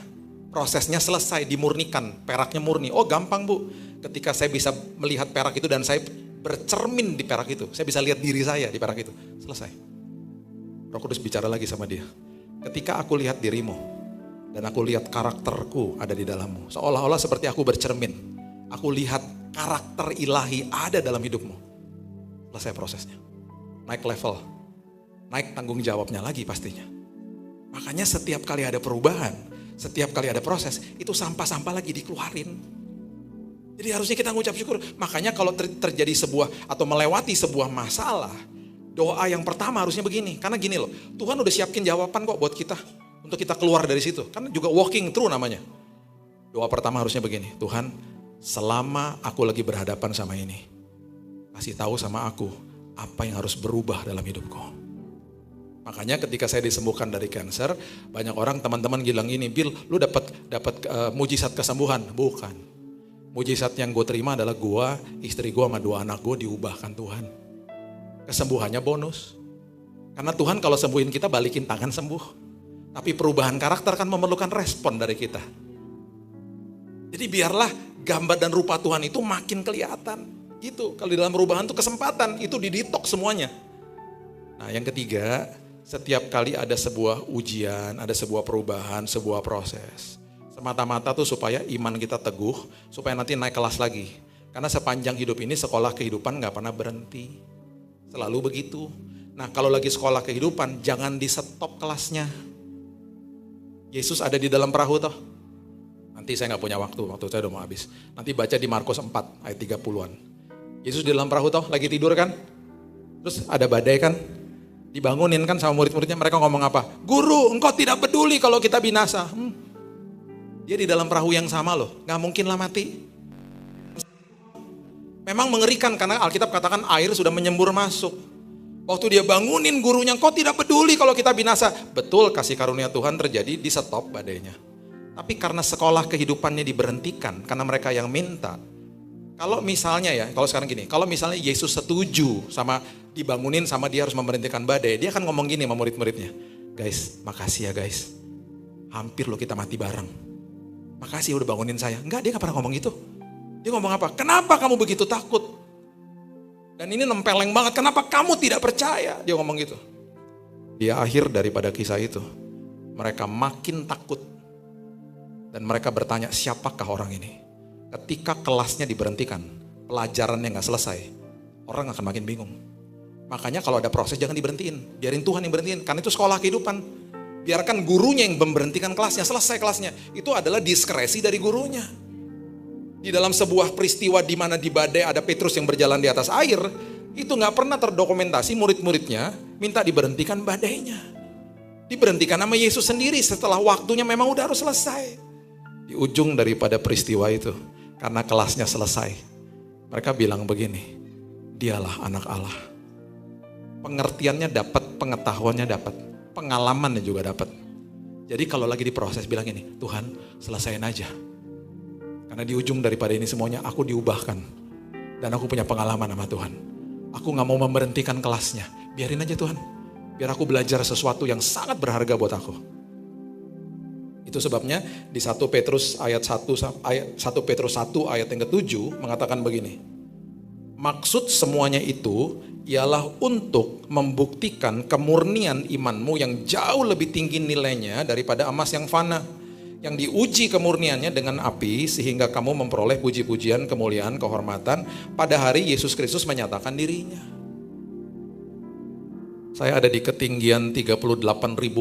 Prosesnya selesai, dimurnikan, peraknya murni. Oh gampang Bu, ketika saya bisa melihat perak itu dan saya bercermin di perak itu, saya bisa lihat diri saya di perak itu, selesai. Roh Kudus bicara lagi sama dia. Ketika aku lihat dirimu, dan aku lihat karakterku ada di dalammu, seolah-olah seperti aku bercermin. Aku lihat karakter ilahi ada dalam hidupmu. Selesai prosesnya. Naik level, naik tanggung jawabnya lagi pastinya. Makanya setiap kali ada perubahan, setiap kali ada proses, itu sampah-sampah lagi dikeluarin. Jadi harusnya kita ngucap syukur. Makanya kalau terjadi sebuah atau melewati sebuah masalah, doa yang pertama harusnya begini. Karena gini loh, Tuhan udah siapin jawaban kok buat kita. untuk kita keluar dari situ. Kan juga walking through namanya. Doa pertama harusnya begini, Tuhan selama aku lagi berhadapan sama ini, kasih tahu sama aku apa yang harus berubah dalam hidupku. Makanya ketika saya disembuhkan dari kanker, banyak orang teman-teman bilang ini, Bill, lu dapat mujizat kesembuhan. Bukan. Mujizat yang gue terima adalah gue, istri gue sama 2 anak gue diubahkan Tuhan. Kesembuhannya bonus. Karena Tuhan kalau sembuhin kita balikin tangan sembuh. Tapi perubahan karakter kan memerlukan respon dari kita. Jadi biarlah gambar dan rupa Tuhan itu makin kelihatan. Gitu. Kalau di dalam perubahan itu kesempatan, itu diditok semuanya. Nah yang ketiga, setiap kali ada sebuah ujian, ada sebuah perubahan, sebuah proses. Semata-mata tuh supaya iman kita teguh, supaya nanti naik kelas lagi. Karena sepanjang hidup ini sekolah kehidupan gak pernah berhenti. Selalu begitu. Nah kalau lagi sekolah kehidupan, jangan di stop kelasnya. Yesus ada di dalam perahu toh. Nanti saya gak punya waktu saya udah mau habis. Nanti baca di Markus 4 ayat 30-an. Yesus di dalam perahu toh, lagi tidur kan. Terus ada badai kan. Dibangunin kan sama murid-muridnya, mereka ngomong apa? Guru, engkau tidak peduli kalau kita binasa. Dia di dalam perahu yang sama loh, gak mungkin lah mati. Memang mengerikan karena Alkitab katakan air sudah menyembur masuk. Waktu dia bangunin gurunya, engkau tidak peduli kalau kita binasa. Betul, kasih karunia Tuhan terjadi, di stop badainya. Tapi karena sekolah kehidupannya diberhentikan, karena mereka yang minta. Kalau misalnya ya, kalau sekarang gini, kalau misalnya Yesus setuju sama dibangunin sama dia harus memberhentikan badai, dia akan ngomong gini sama murid-muridnya. Guys, makasih ya guys. Hampir loh kita mati bareng. Makasih udah bangunin saya. Enggak, dia gak pernah ngomong gitu. Dia ngomong apa? Kenapa kamu begitu takut? Dan ini nempeleng banget, kenapa kamu tidak percaya? Dia ngomong gitu. Di akhir daripada kisah itu, mereka makin takut. Dan mereka bertanya, siapakah orang ini? Ketika kelasnya diberhentikan, pelajarannya gak selesai, orang akan makin bingung. Makanya kalau ada proses jangan diberhentiin, biarin Tuhan yang berhentiin. Karena itu sekolah kehidupan. Biarkan gurunya yang memberhentikan kelasnya, selesai kelasnya. Itu adalah diskresi dari gurunya. Di dalam sebuah peristiwa di mana di badai ada Petrus yang berjalan di atas air, itu gak pernah terdokumentasi murid-muridnya minta diberhentikan badainya. Diberhentikan sama Yesus sendiri setelah waktunya memang udah harus selesai. Di ujung daripada peristiwa itu, karena kelasnya selesai, mereka bilang begini, dialah anak Allah. Pengertiannya dapat, pengetahuannya dapat, pengalamannya juga dapat. Jadi kalau lagi diproses bilang ini, Tuhan selesaiin aja. Karena di ujung daripada ini semuanya aku diubahkan. Dan aku punya pengalaman sama Tuhan. Aku gak mau memberhentikan kelasnya. Biarin aja Tuhan. Biar aku belajar sesuatu yang sangat berharga buat aku. Itu sebabnya di 1 Petrus 1 ayat yang ke-7 mengatakan begini. Maksud semuanya itu ialah untuk membuktikan kemurnian imanmu yang jauh lebih tinggi nilainya daripada emas yang fana. Yang diuji kemurniannya dengan api sehingga kamu memperoleh puji-pujian, kemuliaan, kehormatan pada hari Yesus Kristus menyatakan dirinya. Saya ada di ketinggian 38.000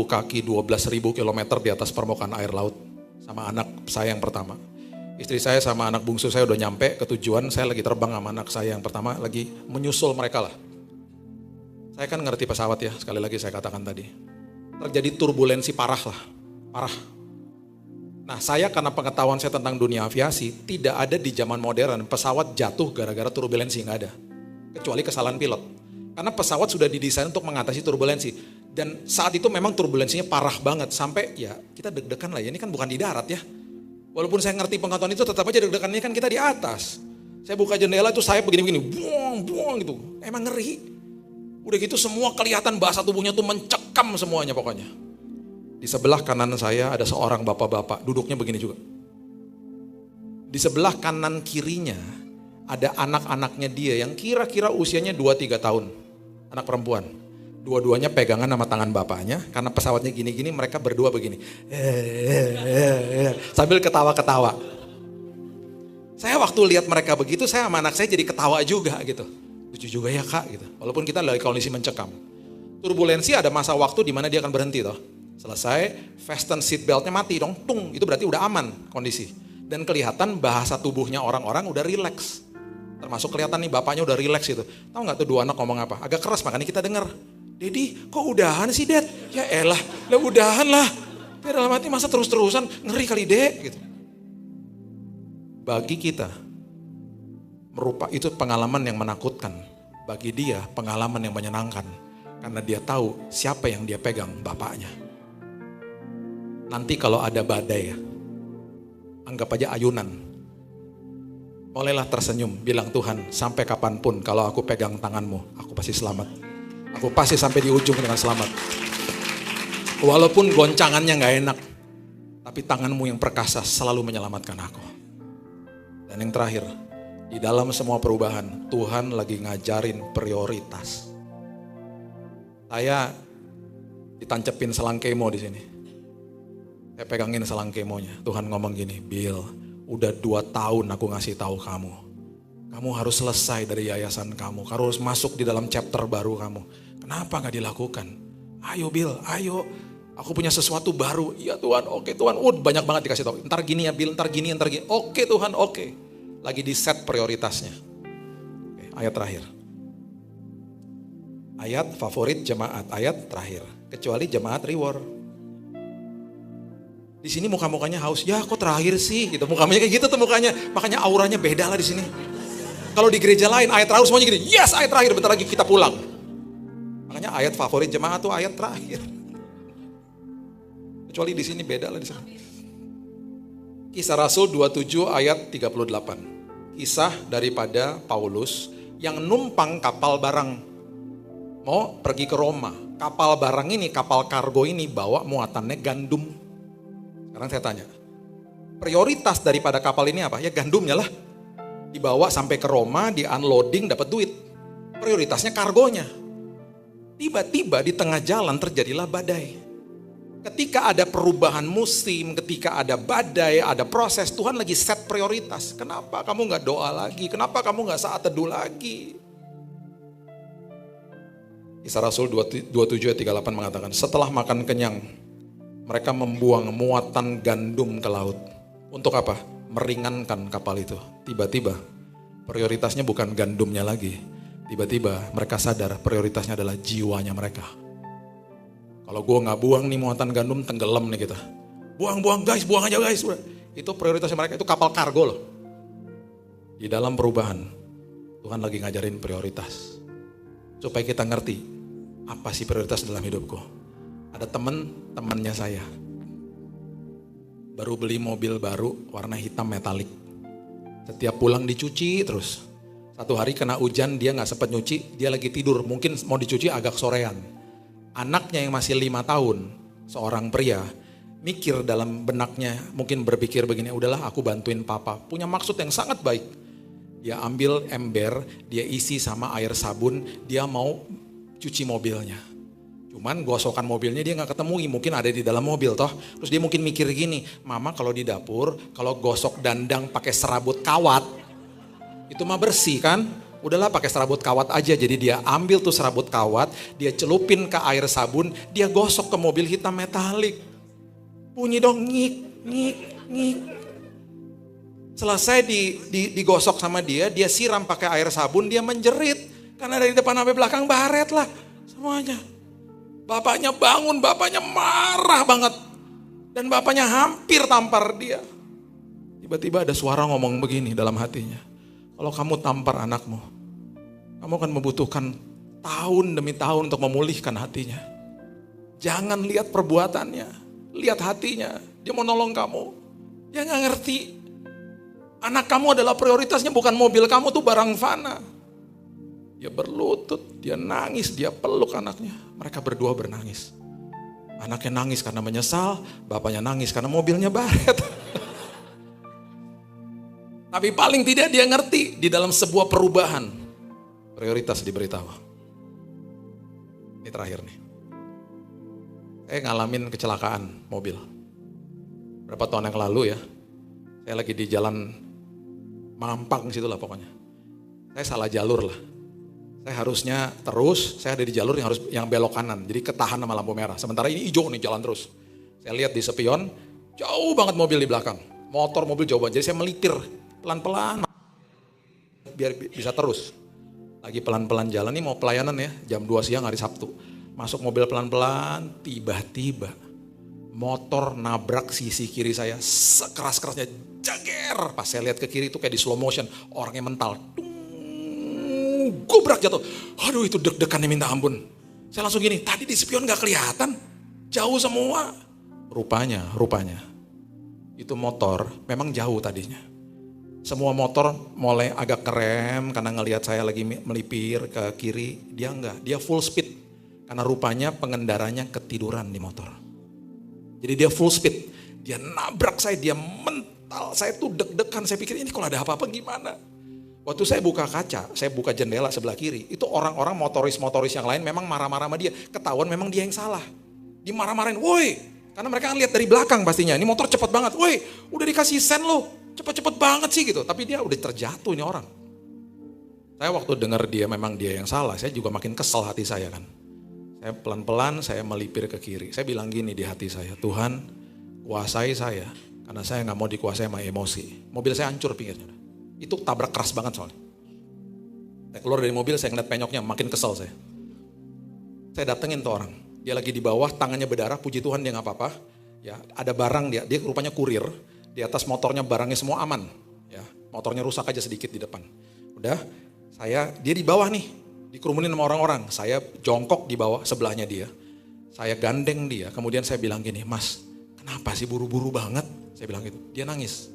kaki, 12.000 kilometer di atas permukaan air laut. Sama anak saya yang pertama. Istri saya sama anak bungsu saya udah nyampe ke tujuan, saya lagi terbang sama anak saya yang pertama, lagi menyusul mereka lah. Saya kan ngerti pesawat ya, sekali lagi saya katakan tadi. Terjadi turbulensi parah lah, parah. Nah saya karena pengetahuan saya tentang dunia aviasi, tidak ada di zaman modern pesawat jatuh gara-gara turbulensi, nggak ada. Kecuali kesalahan pilot. Karena pesawat sudah didesain untuk mengatasi turbulensi. Dan saat itu memang turbulensinya parah banget. Sampai ya kita deg-degan lah ya, ini kan bukan di darat ya. Walaupun saya ngerti pengetahuan itu tetap aja deg-degan, ini kan kita di atas. Saya buka jendela itu saya begini-begini, buang gitu. Emang ngeri. Udah gitu semua kelihatan bahasa tubuhnya tuh mencekam semuanya pokoknya. Di sebelah kanan saya ada seorang bapak-bapak, duduknya begini juga. Di sebelah kanan kirinya ada anak-anaknya dia yang kira-kira usianya 2-3 tahun. Anak perempuan. Dua-duanya pegangan sama tangan bapaknya, karena pesawatnya gini-gini mereka berdua begini. Sambil ketawa-ketawa. Saya waktu lihat mereka begitu, saya sama anak saya jadi ketawa juga gitu. Lucu juga ya kak gitu. Walaupun kita lagi kondisi mencekam. Turbulensi ada masa waktu di mana dia akan berhenti toh. Selesai, fasten seat beltnya mati dong, tung. Itu berarti udah aman kondisi. Dan kelihatan bahasa tubuhnya orang-orang udah rileks. Termasuk kelihatan nih bapaknya udah rileks gitu. Tahu nggak tuh dua anak ngomong apa? Agak keras makanya kita dengar. Dedi, kok udahan sih Dad? Ya elah, lah udahan lah. Tapi dalam hati masa terus-terusan, ngeri kali dek gitu. Bagi kita, itu pengalaman yang menakutkan. Bagi dia pengalaman yang menyenangkan. Karena dia tahu siapa yang dia pegang, bapaknya. Nanti kalau ada badai, anggap aja ayunan. Mulailah tersenyum, bilang Tuhan, sampai kapanpun kalau aku pegang tanganmu, aku pasti selamat. Aku pasti sampai di ujung dengan selamat. Walaupun goncangannya gak enak, tapi tanganmu yang perkasa selalu menyelamatkan aku. Dan yang terakhir, di dalam semua perubahan, Tuhan lagi ngajarin prioritas. Saya ditancepin selang kemo di sini. Saya pegangin selang kemonya. Tuhan ngomong gini, Bill, udah 2 tahun aku ngasih tahu kamu. Kamu harus selesai dari yayasan kamu. Kamu harus masuk di dalam chapter baru kamu. Kenapa gak dilakukan? Ayo Bill, ayo. Aku punya sesuatu baru. Iya Tuhan, oke Tuhan. Banyak banget dikasih tahu. Ntar gini ya Bill, ntar gini, ntar gini. Oke Tuhan, oke. Lagi di set prioritasnya. Oke, ayat terakhir. Ayat favorit jemaat, ayat terakhir. Kecuali jemaat reward. Di sini muka-mukanya haus. Ya kok terakhir sih? Gitu. Mukanya kayak gitu tuh mukanya. Makanya auranya beda lah di sini. Kalau di gereja lain ayat terakhir semuanya gini. Yes, ayat terakhir, bentar lagi kita pulang. Makanya ayat favorit jemaat tuh ayat terakhir. Kecuali di sini beda lah di sini. Kisah Rasul 27 ayat 38. Kisah daripada Paulus yang numpang kapal barang. Mau pergi ke Roma. Kapal barang ini, kapal kargo ini bawa muatannya gandum. Sekarang saya tanya, prioritas daripada kapal ini apa? Ya gandumnya lah. Dibawa sampai ke Roma, di unloading dapat duit. Prioritasnya kargonya. Tiba-tiba di tengah jalan terjadilah badai. Ketika ada perubahan musim, ketika ada badai, ada proses, Tuhan lagi set prioritas. Kenapa kamu gak doa lagi? Kenapa kamu gak saat teduh lagi? Kisah Rasul 27 ayat 38 mengatakan, setelah makan kenyang, mereka membuang muatan gandum ke laut. Untuk apa? Meringankan kapal itu. Tiba-tiba prioritasnya bukan gandumnya lagi. Tiba-tiba mereka sadar prioritasnya adalah jiwanya mereka. Kalau gue gak buang nih muatan gandum, tenggelam nih kita. Buang guys, buang aja guys. Itu prioritasnya mereka, itu kapal kargo loh. Di dalam perubahan, Tuhan lagi ngajarin prioritas. Supaya kita ngerti, apa sih prioritas dalam hidupku. Ada temannya saya. Baru beli mobil baru, warna hitam metalik. Setiap pulang dicuci terus. Satu hari kena hujan, dia gak sempat nyuci, dia lagi tidur. Mungkin mau dicuci agak sorean. Anaknya yang masih 5 tahun, seorang pria, mikir dalam benaknya, mungkin berpikir begini, udahlah aku bantuin papa. Punya maksud yang sangat baik. Dia ambil ember, dia isi sama air sabun, dia mau cuci mobilnya. Cuman gosokan mobilnya dia gak ketemu, mungkin ada di dalam mobil toh. Terus dia mungkin mikir gini, mama kalau di dapur, kalau gosok dandang pakai serabut kawat, itu mah bersih kan? Udahlah pakai serabut kawat aja. Jadi dia ambil tuh serabut kawat, dia celupin ke air sabun, dia gosok ke mobil hitam metalik. Bunyi dong, ngik. Selesai digosok sama dia siram pakai air sabun, dia menjerit. Karena dari depan sampai belakang baret lah semuanya. Bapaknya bangun, bapaknya marah banget. Dan bapaknya hampir tampar dia. Tiba-tiba ada suara ngomong begini dalam hatinya. Kalau kamu tampar anakmu, kamu akan membutuhkan tahun demi tahun untuk memulihkan hatinya. Jangan lihat perbuatannya, lihat hatinya. Dia mau nolong kamu. Dia gak ngerti. Anak kamu adalah prioritasnya, bukan mobil kamu tuh barang fana. Dia berlutut, dia nangis, dia peluk anaknya. Mereka berdua bernangis. Anaknya nangis karena menyesal, bapaknya nangis karena mobilnya baret. Tapi paling tidak dia ngerti di dalam sebuah perubahan. Prioritas diberitahu. Ini terakhir nih. Saya ngalamin kecelakaan mobil. Berapa tahun yang lalu ya. Saya lagi di jalan Mampang situ lah pokoknya. Saya salah jalur lah. Saya harusnya terus, saya ada di jalur yang belok kanan. Jadi ketahan sama lampu merah. Sementara ini hijau nih jalan terus. Saya lihat di spion, jauh banget mobil di belakang. Motor, mobil jauh banget. Jadi saya melipir pelan-pelan. Biar bisa terus. Lagi pelan-pelan jalan nih mau pelayanan ya. Jam 2 siang hari Sabtu. Masuk mobil pelan-pelan, tiba-tiba motor nabrak sisi kiri saya, sekeras-kerasnya, jager. Pas saya lihat ke kiri itu kayak di slow motion, orangnya mental. Gubrak jatuh. Aduh itu deg-degannya minta ampun. Saya langsung gini, tadi di spion gak kelihatan, jauh semua. Rupanya, itu motor memang jauh tadinya. Semua motor mulai agak ngerem karena ngelihat saya lagi melipir ke kiri, dia enggak, dia full speed. Karena rupanya pengendaranya ketiduran di motor. Jadi dia full speed, dia nabrak saya, dia mental, saya tuh deg-degan, saya pikir ini kalau ada apa-apa gimana. Waktu saya buka kaca, saya buka jendela sebelah kiri, itu orang-orang motoris yang lain memang marah-marah sama dia, ketahuan memang dia yang salah. Dimarah-marahin, woi, karena mereka kan lihat dari belakang pastinya, ini motor cepet banget, woi udah dikasih sen lo, cepet-cepet banget sih gitu. Tapi dia udah terjatuh ini orang. Saya waktu dengar dia memang dia yang salah, saya juga makin kesel hati saya kan. Saya pelan-pelan saya melipir ke kiri. Saya bilang gini di hati saya, Tuhan kuasai saya. Karena saya gak mau dikuasai sama emosi. Mobil saya hancur pinggirnya. Itu tabrak keras banget soalnya. Saya keluar dari mobil, saya ngeliat penyoknya, makin kesel saya. Saya datengin tuh orang. Dia lagi di bawah, tangannya berdarah, puji Tuhan dia gak apa-apa. Ya, ada barang dia rupanya kurir. Di atas motornya barangnya semua aman. Ya, motornya rusak aja sedikit di depan. Udah, dia di bawah nih. Dikerumunin sama orang-orang, saya jongkok di bawah sebelahnya dia. Saya gandeng dia, kemudian saya bilang gini, Mas, kenapa sih buru-buru banget? Saya bilang gitu, dia nangis.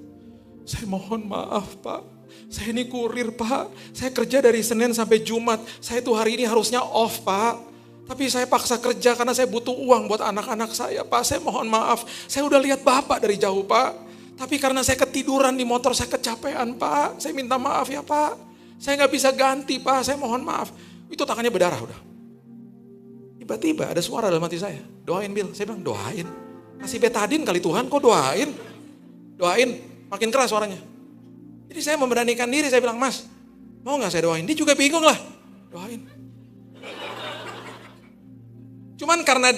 Saya mohon maaf Pak, saya ini kurir Pak. Saya kerja dari Senin sampai Jumat, saya tuh hari ini harusnya off Pak. Tapi saya paksa kerja karena saya butuh uang buat anak-anak saya Pak. Saya mohon maaf, saya udah lihat Bapak dari jauh Pak. Tapi karena saya ketiduran di motor, saya kecapean Pak. Saya minta maaf ya Pak. Saya gak bisa ganti Pak, saya mohon maaf. Itu tangannya berdarah udah. Tiba-tiba ada suara dalam hati saya. Doain Bill, saya bilang doain. Kasih betadin kali Tuhan, kok doain? Doain, makin keras suaranya. Jadi saya memberanikan diri, saya bilang Mas, mau gak saya doain? Dia juga bingung lah, doain. Cuman karena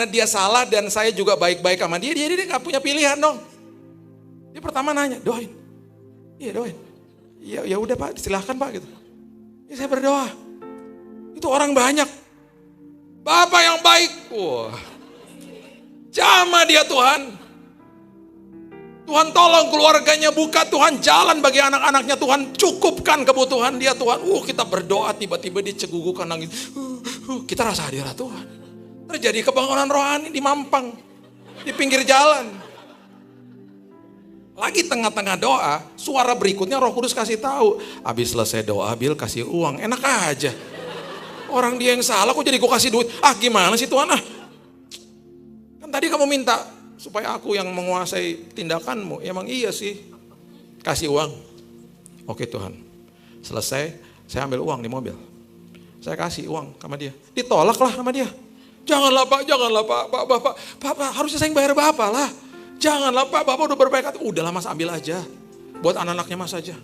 dia salah dan saya juga baik-baik sama dia gak punya pilihan dong. Dia pertama nanya, doain. Iya doain. Ya udah Pak, silahkan Pak gitu. Ya saya berdoa. Itu orang banyak. Bapak yang baik. Wah. Jamah dia Tuhan. Tuhan tolong keluarganya, buka Tuhan jalan bagi anak-anaknya, Tuhan cukupkan kebutuhan dia Tuhan. Kita berdoa tiba-tiba dicegugukan nangis. Kita rasa hadirat Tuhan. Terjadi kebangunan rohani di Mampang. Di pinggir jalan. Lagi tengah-tengah doa, suara berikutnya Roh Kudus kasih tahu. Habis selesai doa, Bil kasih uang, enak aja. Orang dia yang salah kok jadi gue kasih duit. Gimana sih Tuhan Kan tadi kamu minta supaya aku yang menguasai tindakanmu. Emang iya sih. Kasih uang. Oke Tuhan. Selesai, saya ambil uang di mobil. Saya kasih uang sama dia. Ditolak lah sama dia. Janganlah Pak, Bapak harusnya saya yang bayar Bapak lah. Janganlah Pak, Bapak udah berbaik hati. Udahlah Mas, ambil aja. Buat anak-anaknya Mas aja.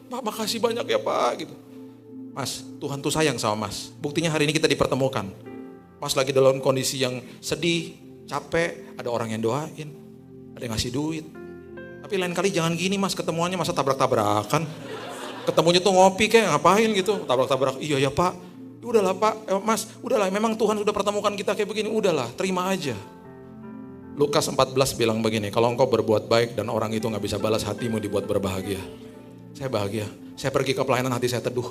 Pak, makasih banyak ya Pak gitu. Mas, Tuhan tuh sayang sama Mas. Buktinya hari ini kita dipertemukan. Mas lagi dalam kondisi yang sedih, capek, ada orang yang doain, ada yang ngasih duit. Tapi lain kali jangan gini Mas, ketemuannya masa tabrak-tabrakan. Ketemunya tuh ngopi kayak ngapain gitu, tabrak-tabrak. Iya ya Pak, udahlah Pak, Mas, udahlah memang Tuhan sudah pertemukan kita kayak begini, udahlah terima aja. Lukas 14 bilang begini, kalau engkau berbuat baik dan orang itu gak bisa balas, hatimu dibuat berbahagia. Saya bahagia, saya pergi ke pelayanan hati saya teduh.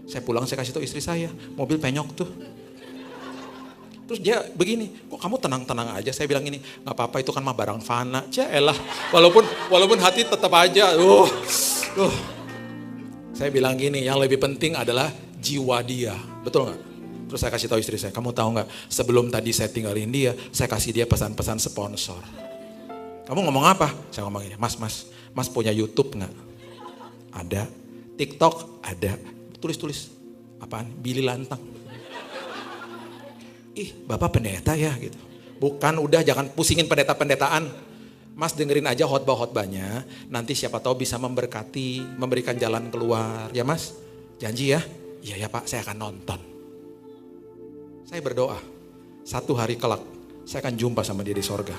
Saya pulang saya kasih tahu istri saya, mobil penyok tuh. Terus dia begini, kok kamu tenang-tenang aja? Saya bilang ini, gak apa-apa itu kan mah barang fana. Jaelah, walaupun hati tetap aja. Saya bilang gini, yang lebih penting adalah jiwa dia. Betul gak? Terus saya kasih tahu istri saya, kamu tahu gak? Sebelum tadi saya tinggalin dia, saya kasih dia pesan-pesan sponsor. Kamu ngomong apa? Saya ngomong ini, Mas punya YouTube gak? Ada. TikTok? Ada. Tulis. Apaan? Billy Lantang. Bapak pendeta ya gitu. Bukan, udah jangan pusingin pendeta-pendetaan. Mas dengerin aja khotbah-khotbahnya. Nanti siapa tahu bisa memberkati, memberikan jalan keluar. Ya Mas, janji ya? Iya ya Pak, saya akan nonton. Saya berdoa, satu hari kelak saya akan jumpa sama dia di sorga.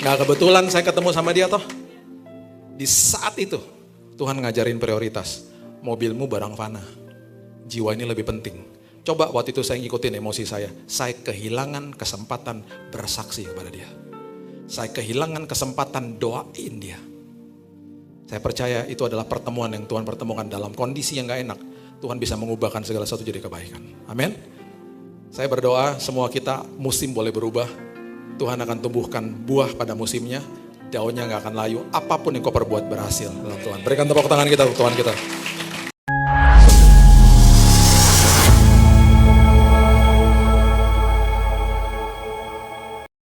Gak kebetulan saya ketemu sama dia toh. Di saat itu Tuhan ngajarin prioritas. Mobilmu barang fana. Jiwa ini lebih penting. Coba waktu itu saya ngikutin emosi saya kehilangan kesempatan bersaksi kepada dia. Saya kehilangan kesempatan doain dia. Saya percaya itu adalah pertemuan yang Tuhan pertemukan dalam kondisi yang gak enak. Tuhan bisa mengubahkan segala sesuatu jadi kebaikan. Amin. Saya berdoa semua kita musim boleh berubah. Tuhan akan tumbuhkan buah pada musimnya. Daunnya gak akan layu. Apapun yang kau perbuat berhasil dalam Tuhan. Berikan tepuk tangan kita untuk Tuhan kita.